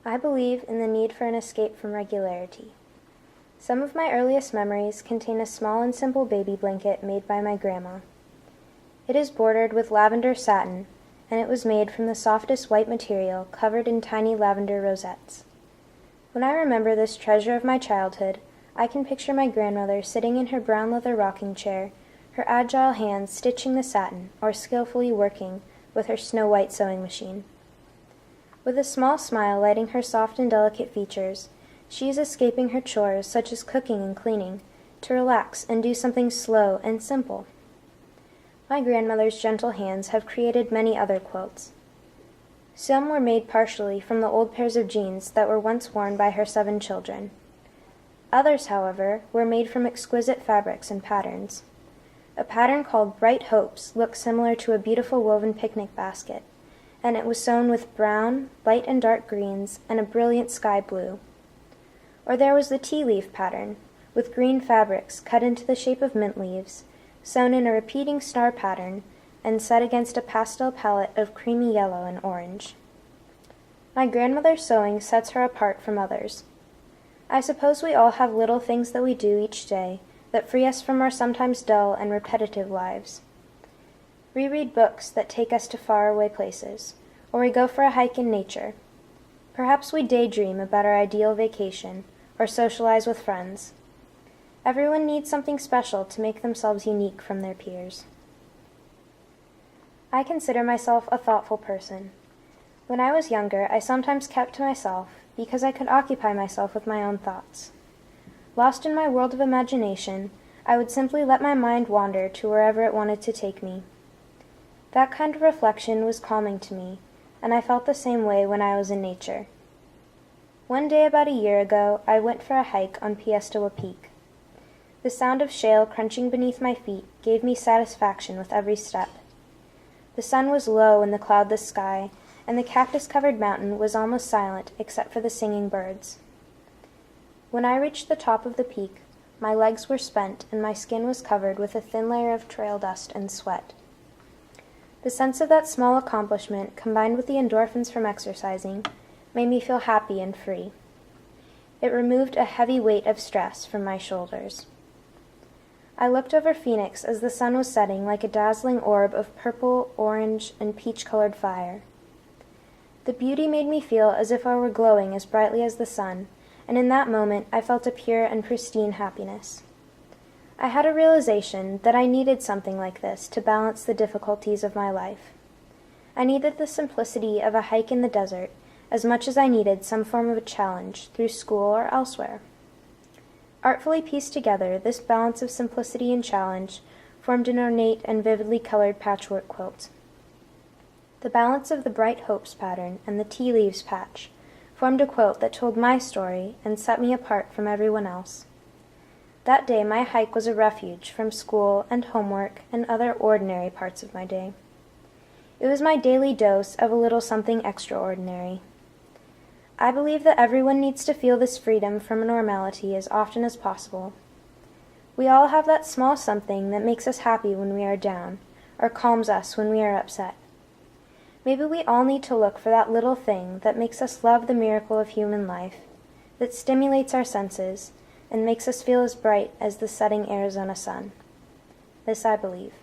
I believe in the need for an escape from regularity. Some of my earliest memories contain a small and simple baby blanket made by my grandma. It is bordered with lavender satin, and it was made from the softest white material covered in tiny lavender rosettes. When I remember this treasure of my childhood, I can picture my grandmother sitting in her brown leather rocking chair, her agile hands stitching the satin or skillfully working with her snow-white sewing machine. With a small smile lighting her soft and delicate features, she is escaping her chores such as cooking and cleaning, to relax and do something slow and simple. My grandmother's gentle hands have created many other quilts. Some were made partially from the old pairs of jeans that were once worn by her 7 children. Others, however, were made from exquisite fabrics and patterns. A pattern called Bright Hopes looked similar to a beautiful woven picnic basket, and it was sewn with brown, light and dark greens, and a brilliant sky blue. Or there was the tea leaf pattern, with green fabrics cut into the shape of mint leaves, sewn in a repeating star pattern, and set against a pastel palette of creamy yellow and orange. My grandmother's sewing sets her apart from others. I suppose we all have little things that we do each day that free us from our sometimes dull and repetitive lives. We read books that take us to faraway places, or we go for a hike in nature. Perhaps we daydream about our ideal vacation, or socialize with friends. Everyone needs something special to make themselves unique from their peers. I consider myself a thoughtful person. When I was younger, I sometimes kept to myself because I could occupy myself with my own thoughts. Lost in my world of imagination, I would simply let my mind wander to wherever it wanted to take me. That kind of reflection was calming to me, and I felt the same way when I was in nature. One day about a year ago, I went for a hike on Piestewa Peak. The sound of shale crunching beneath my feet gave me satisfaction with every step. The sun was low in the cloudless sky, and the cactus-covered mountain was almost silent except for the singing birds. When I reached the top of the peak, my legs were spent and my skin was covered with a thin layer of trail dust and sweat. The sense of that small accomplishment, combined with the endorphins from exercising, made me feel happy and free. It removed a heavy weight of stress from my shoulders. I looked over Phoenix as the sun was setting like a dazzling orb of purple, orange, and peach-colored fire. The beauty made me feel as if I were glowing as brightly as the sun, and in that moment I felt a pure and pristine happiness. I had a realization that I needed something like this to balance the difficulties of my life. I needed the simplicity of a hike in the desert as much as I needed some form of a challenge through school or elsewhere. Artfully pieced together, this balance of simplicity and challenge formed an ornate and vividly colored patchwork quilt. The balance of the Bright Hopes pattern and the tea leaves patch formed a quilt that told my story and set me apart from everyone else. That day my hike was a refuge from school and homework and other ordinary parts of my day. It was my daily dose of a little something extraordinary. I believe that everyone needs to feel this freedom from normality as often as possible. We all have that small something that makes us happy when we are down, or calms us when we are upset. Maybe we all need to look for that little thing that makes us love the miracle of human life, that stimulates our senses, and makes us feel as bright as the setting Arizona sun. This I believe.